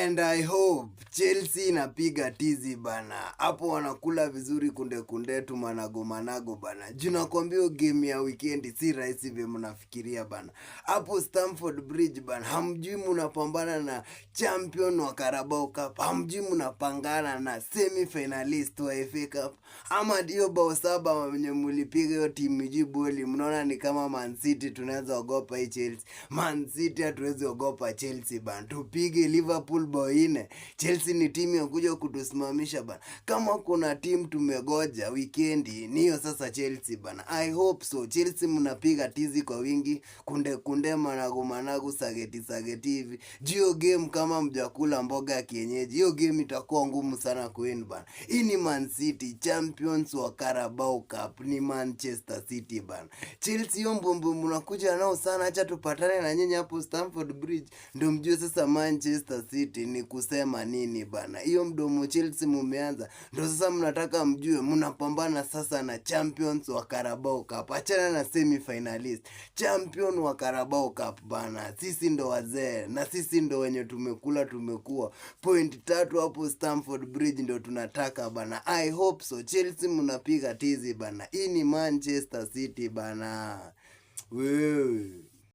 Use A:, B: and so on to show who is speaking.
A: And I hope Chelsea inapiga tizi bana. Hapo wanakula vizuri kunde tu manago bana. Juna kwambia game ya weekend si rahisi vile mnafikiria bana. Hapo Stamford Bridge bana. Hamjui mnapambana na champion wa Carabao Cup. Hamjui mnapangana na semi finalist wa FA Cup. Ama ndio bao 7 wenye mlipiga hiyo timu jiboli. Mnaona ni kama Man City tunaweza ogopa hii Chelsea. Man City hatuwezi ogopa Chelsea bana. Tupige Liverpool boine. Chelsea ni timu ya kuja kutusimamisha bana. Kama kuna timu tumegoja weekendi ni hiyo sasa Chelsea bana. I hope so. Chelsea mnapiga tizi kwa wingi. Kunde managu sageti hivi. Hiyo game kama mjakula mboga ya kienyeji, hiyo game itakuwa ngumu sana kuwin bana. Hii ni Man City, champions wa Carabao Cup, ni Manchester City bana. Chelsea hiyo mbombo mnakuja nao sana, acha tupatane na nyinyi hapo Stamford Bridge ndio mjue sasa Manchester City ni kusema nini bana. Hiyo mdomo Chelsea mumeanza ndio sasa mnataka mjue mnapambana sasa na champions wa Carabao Cup. Achana na semi finalist. Champion wa Carabao Cup bana. Sisi ndo wazee na sisi ndo wenye tumekuwa. Point 3 hapo Stamford Bridge ndo tunataka bana. I hope so. Chelsea mnapiga tizi bana. Hii ni Manchester City bana. Wewe